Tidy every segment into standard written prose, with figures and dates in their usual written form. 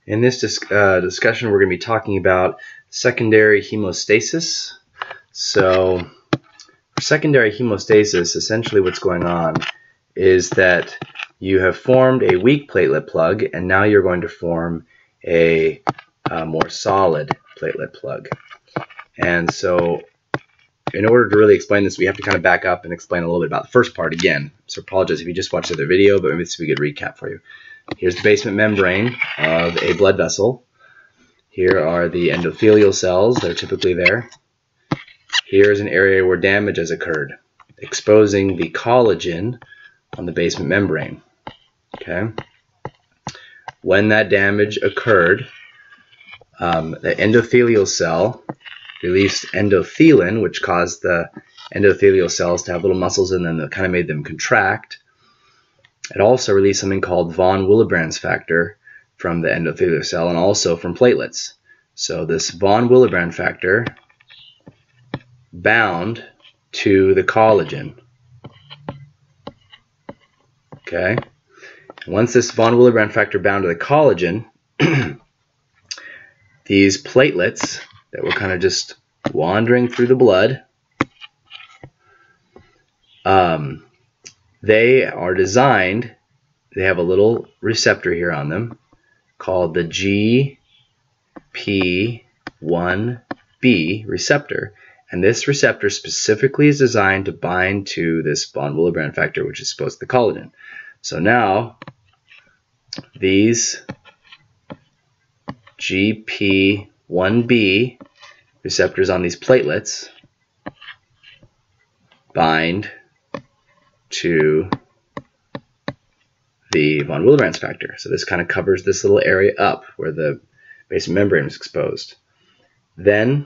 In this discussion, we're going to be talking about secondary hemostasis. So, for secondary hemostasis, essentially what's going on is that you have formed a weak platelet plug, and now you're going to form a more solid platelet plug. And so, in order to really explain this, we have to kind of back up and explain a little bit about the first part again. So, apologize if you just watched the other video, but maybe this will be a good recap for you. Here's the basement membrane of a blood vessel. Here are the endothelial cells that are typically there. Here's an area where damage has occurred, exposing the collagen on the basement membrane. Okay. When that damage occurred, the endothelial cell released endothelin, which caused the endothelial cells to have little muscles in them that kind of made them contract. It also released something called von Willebrand's factor from the endothelial cell and also from platelets. So this von Willebrand factor bound to the collagen. Okay. Once this von Willebrand factor bound to the collagen, these platelets that were kind of just wandering through the blood, they are designed, they have a little receptor here on them called the GP1B receptor. And this receptor specifically is designed to bind to this von Willebrand factor, which is supposed to the collagen. So now, these GP1B receptors on these platelets bind to the von Willebrand's factor. So this kind of covers this little area up where the basement membrane is exposed. Then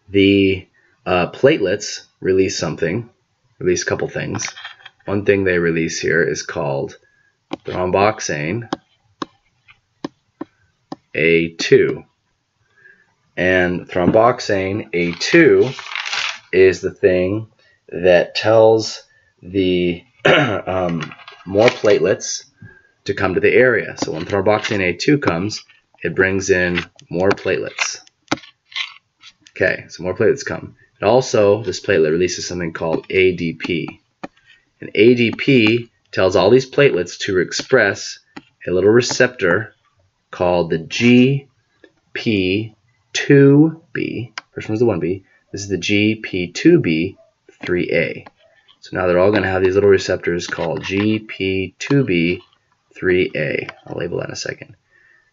the platelets release a couple things. One thing they release here is called thromboxane A2. And thromboxane A2 is the thing that tells the more platelets to come to the area. So when thromboxane A2 comes, it brings in more platelets. Okay, so more platelets come. And also, this platelet releases something called ADP. And ADP tells all these platelets to express a little receptor called the GP2B. First one was the 1B. This is the GP2B3A. So now they're all going to have these little receptors called GP2B3A. I'll label that in a second.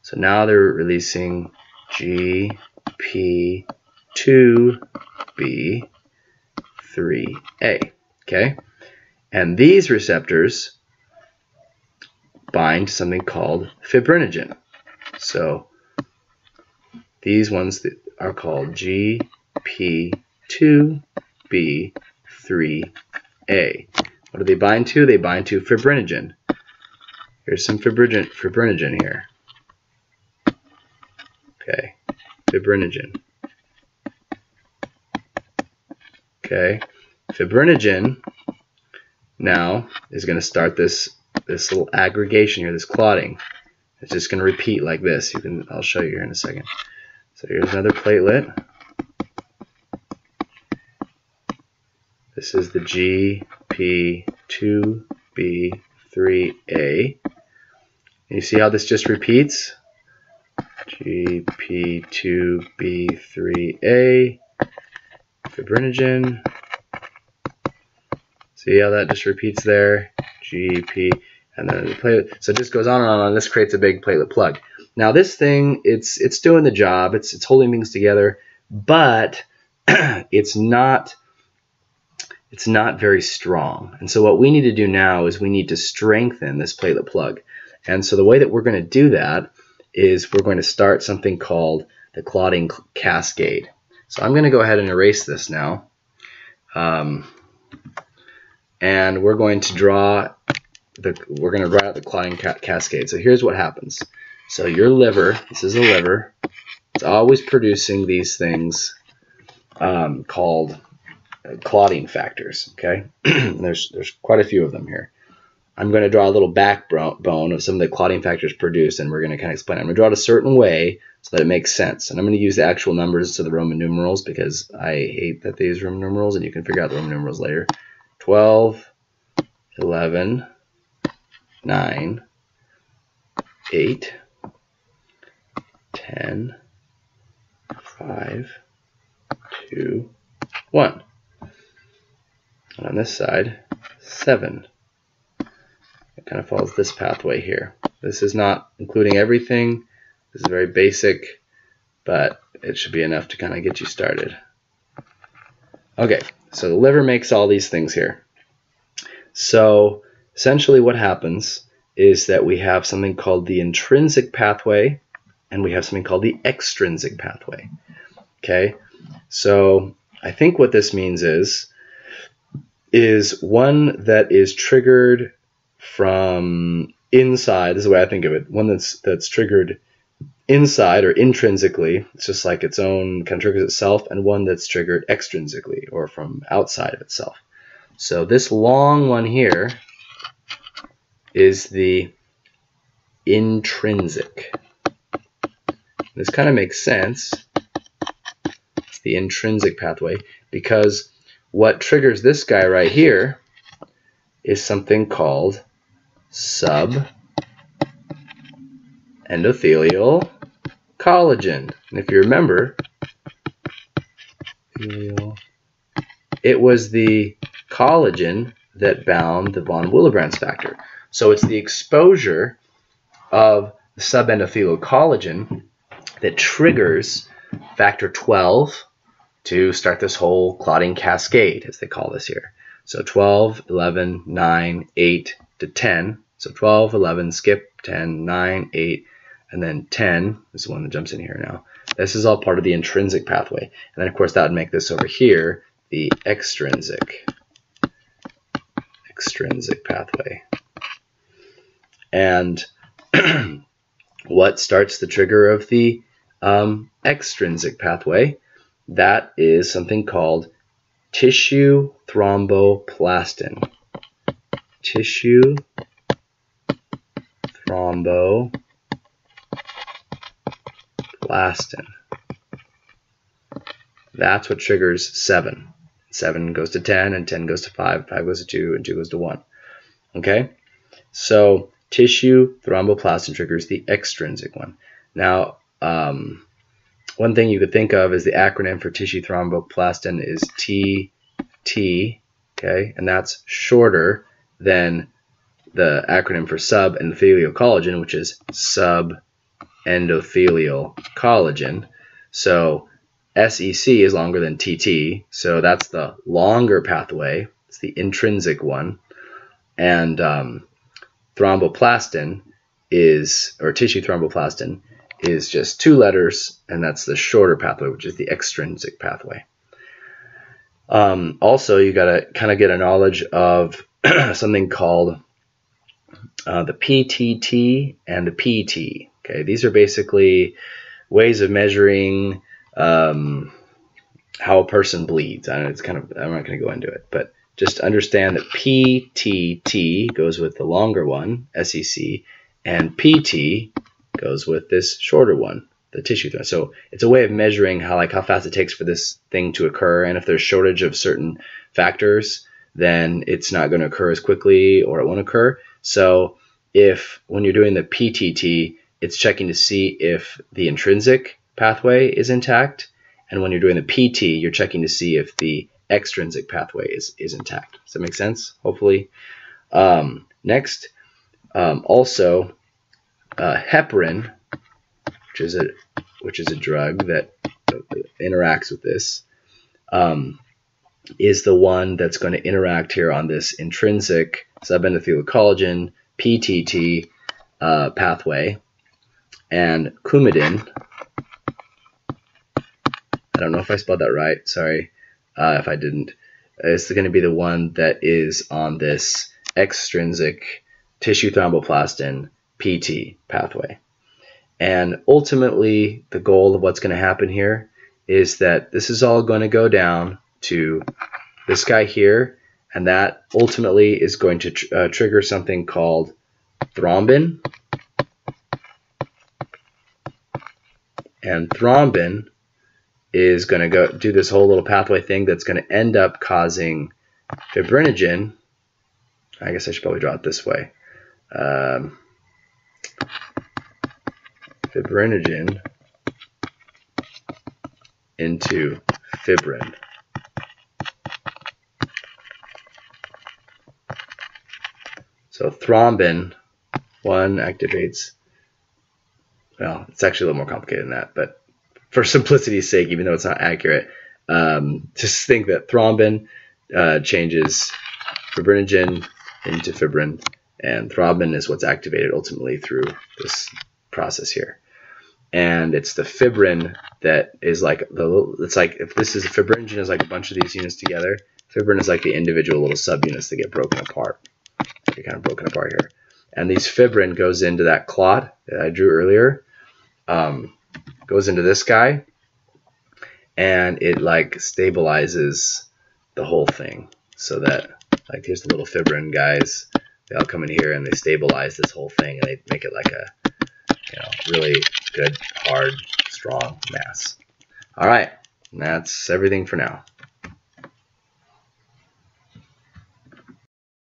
So now they're releasing GP2B3A. Okay? And these receptors bind to something called fibrinogen. So these ones are called GP2B3A. What do they bind to? They bind to fibrinogen. Here's some fibrinogen here. Okay, fibrinogen. Okay, fibrinogen now is going to start this little aggregation here, this clotting. It's just going to repeat like this. I'll show you here in a second. So here's another platelet. This is the GP2B3A. And you see how this just repeats? GP2B3A, fibrinogen. See how that just repeats there? GP, and then the platelet. So it just goes on and on, and this creates a big platelet plug. Now this thing, it's doing the job. It's holding things together, but it's not very strong. And so what we need to do now is we need to strengthen this platelet plug. And so the way that we're going to do that is we're going to start something called the Clotting Cascade. So I'm going to go ahead and erase this now. And we're going to write out the Clotting Cascade. So here's what happens. So your liver, this is a liver, it's always producing these things called clotting factors. Okay, there's quite a few of them here. I'm going to draw a little backbone of some of the clotting factors produced, and we're going to kind of explain it. I'm going to draw it a certain way so that it makes sense. And I'm going to use the actual numbers instead of the Roman numerals because I hate that they use Roman numerals, and you can figure out the Roman numerals later. 12, 11, 9, 8, 10, 5, 2, 1. And on this side, 7. It kind of follows this pathway here. This is not including everything. This is very basic, but it should be enough to kind of get you started. Okay, so the liver makes all these things here. So essentially what happens is that we have something called the intrinsic pathway, and we have something called the extrinsic pathway. Okay, so I think what this means is one that is triggered from inside. This is the way I think of it. One that's triggered inside or intrinsically. It's just like its own kind of triggers itself, and one that's triggered extrinsically or from outside of itself. So this long one here is the intrinsic. This kind of makes sense. It's the intrinsic pathway because what triggers this guy right here is something called subendothelial collagen. And if you remember, it was the collagen that bound the von Willebrand's factor. So it's the exposure of the subendothelial collagen that triggers factor 12 to start this whole clotting cascade, as they call this here. So 12, 11, 9, 8 to 10. So 12, 11, skip, 10, 9, 8, and then 10 is the one that jumps in here now. This is all part of the intrinsic pathway. And then, of course, that would make this over here the extrinsic pathway. And what starts the trigger of the extrinsic pathway? That is something called tissue thromboplastin. Tissue thromboplastin. That's what triggers 7. 7 goes to 10, and 10 goes to 5, 5 goes to 2, and 2 goes to 1. Okay? So tissue thromboplastin triggers the extrinsic one. Now, one thing you could think of is the acronym for tissue thromboplastin is TT, okay? And that's shorter than the acronym for subendothelial collagen, which is subendothelial collagen. So SEC is longer than TT, so that's the longer pathway. It's the intrinsic one. And thromboplastin is, or tissue thromboplastin, is just 2 letters, and that's the shorter pathway, which is the extrinsic pathway. Also, you got to kind of get a knowledge of something called the PTT and the PT. Okay, these are basically ways of measuring how a person bleeds. I know it's kind of, I'm not going to go into it, but just understand that PTT goes with the longer one, SEC, and PT goes with this shorter one, the tissue thread. So it's a way of measuring how fast it takes for this thing to occur, and if there's shortage of certain factors, then it's not going to occur as quickly, or it won't occur. So if when you're doing the PTT, it's checking to see if the intrinsic pathway is intact, and when you're doing the PT, you're checking to see if the extrinsic pathway is intact. Does that make sense? Hopefully. Next, also heparin, which is a drug that interacts with this, is the one that's going to interact here on this intrinsic subendothelial collagen PTT pathway. And Coumadin, I don't know if I spelled that right, sorry if I didn't, is going to be the one that is on this extrinsic tissue thromboplastin PT pathway. And ultimately, the goal of what's going to happen here is that this is all going to go down to this guy here, and that ultimately is going to trigger something called thrombin. And thrombin is going to go do this whole little pathway thing that's going to end up causing fibrinogen. I guess I should probably draw it this way. Fibrinogen into fibrin. So thrombin, one activates, well, it's actually a little more complicated than that, but for simplicity's sake, even though it's not accurate, just think that thrombin changes fibrinogen into fibrin, and thrombin is what's activated ultimately through this process here. And it's the fibrin that is like it's like if this is fibrinogen is like a bunch of these units together, fibrin is like the individual little subunits that get broken apart. They're kind of broken apart here. And these fibrin goes into that clot that I drew earlier, goes into this guy, and it like stabilizes the whole thing. So that, like, here's the little fibrin guys, they all come in here and they stabilize this whole thing, and they make it like a, you know, really good, hard, strong mass. All right, that's everything for now.